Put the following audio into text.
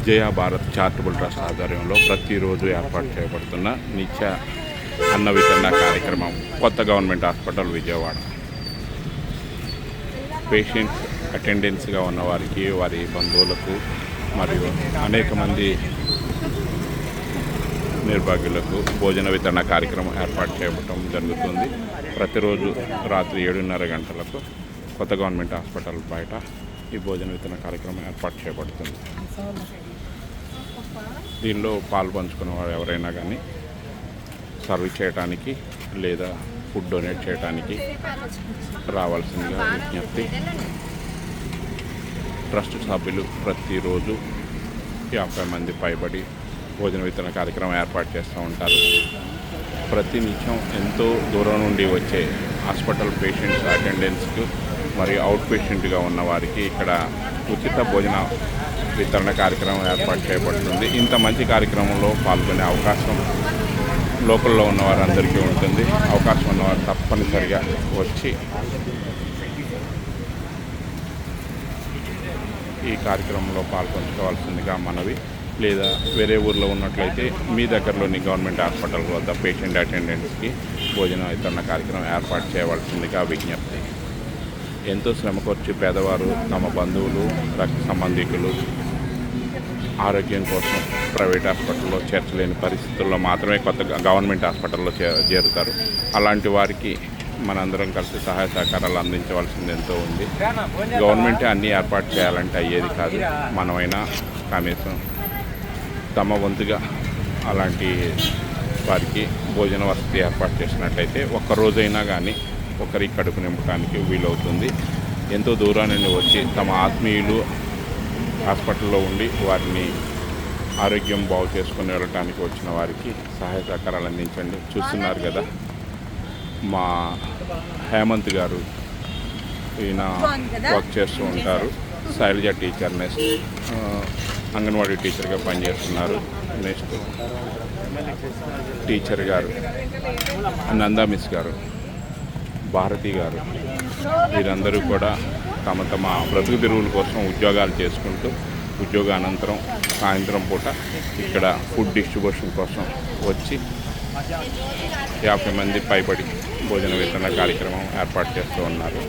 జయ Bharat charitable trust ఆధ్వర్యంలో ప్రతిరోజు ఏర్పాటు చేయబడుతున్న నిత్య అన్న వితరణ కార్యక్రమం కొత్త గవర్నమెంట్ హాస్పిటల్ విజయవాడ. పేషెంట్స్ అటెండెన్స్గా ఉన్న వారికి, వారి బంధువులకు మరియు అనేక మంది నిర్భాగ్యులకు భోజన వితరణ కార్యక్రమం ఏర్పాటు చేయడం జరుగుతుంది. ప్రతిరోజు రాత్రి 7:30 గంటలకు కొత్త గవర్నమెంట్ హాస్పిటల్ బయట ఈ భోజన వితరణ కార్యక్రమం ఏర్పాటు చేయబడుతుంది. దీనిలో పాల్పంచుకున్న వారు ఎవరైనా కానీ సర్వ్ చేయడానికి లేదా ఫుడ్ డొనేట్ చేయడానికి రావాల్సిందిగా విజ్ఞప్తి. ట్రస్ట్ సభ్యులు ప్రతిరోజు 50 మంది పైబడి భోజన వితరణ కార్యక్రమం ఏర్పాటు చేస్తూ ఉంటారు. ప్రతి నిత్యం ఎంతో దూరం నుండి వచ్చే హాస్పిటల్ పేషెంట్స్ అటెండెన్స్కు మరియు అవుట్ పేషెంట్గా ఉన్న వారికి ఇక్కడ ఉచిత భోజన వితరణ కార్యక్రమం ఏర్పాటు చేయబడుతుంది. ఇంత మంచి కార్యక్రమంలో పాల్గొనే అవకాశం లోకల్లో ఉన్న వారందరికీ ఉంటుంది. అవకాశం ఉన్నవారు తప్పనిసరిగా వచ్చి ఈ కార్యక్రమంలో పాల్గొంచుకోవాల్సిందిగా మనవి. లేదా వేరే ఊర్లో ఉన్నట్లయితే మీ దగ్గరలోని గవర్నమెంట్ హాస్పిటల్ వద్ద పేషెంట్ అటెండెంట్స్కి భోజన వితరణ కార్యక్రమం ఏర్పాటు చేయవలసిందిగా విజ్ఞప్తి. ఎంతో శ్రమకొచ్చి పేదవారు తమ బంధువులు, రక్త సంబంధికులు ఆరోగ్యం కోసం ప్రైవేట్ హాస్పిటల్లో చేర్చలేని పరిస్థితుల్లో మాత్రమే కొత్త గవర్నమెంట్ హాస్పిటల్లో చేరుతారు. అలాంటి వారికి మనందరం కలిసి సహాయ సహకారాలు అందించవలసింది ఎంతో ఉంది. గవర్నమెంటే అన్నీ ఏర్పాటు చేయాలంటే అయ్యేది కాదు. మనమైనా కనీసం తమ వంతుగా అలాంటి వారికి భోజన వసతి ఏర్పాటు చేసినట్లయితే ఒక్కరోజైనా కానీ ఒకరి కడుపు నింపడానికి వీలవుతుంది. ఎంతో దూరాన్ని వచ్చి తమ ఆత్మీయులు హాస్పిటల్లో ఉండి వారిని ఆరోగ్యం బాగు చేసుకుని వెళ్ళటానికి వచ్చిన వారికి సహాయ సహకారాలు అందించండి. చూస్తున్నారు కదా, మా హేమంత్ గారు ఈయన వర్క్ చేస్తూ ఉంటారు. శైలజ టీచర్, నెక్స్ట్ అంగన్వాడీ టీచర్గా పనిచేస్తున్నారు. నెక్స్ట్ టీచర్ గారు నందా మిస్ గారు, భారతి గారు, వీరందరూ కూడా తమ తమ బ్రతుకు తెరువుల కోసం ఉద్యోగాలు చేసుకుంటూ ఉద్యోగానంతరం సాయంత్రం పూట ఇక్కడ ఫుడ్ డిస్ట్రిబ్యూషన్ కోసం వచ్చి 50 మంది పైబడి భోజన వితరణ కార్యక్రమం ఏర్పాటు చేస్తూ ఉన్నారు.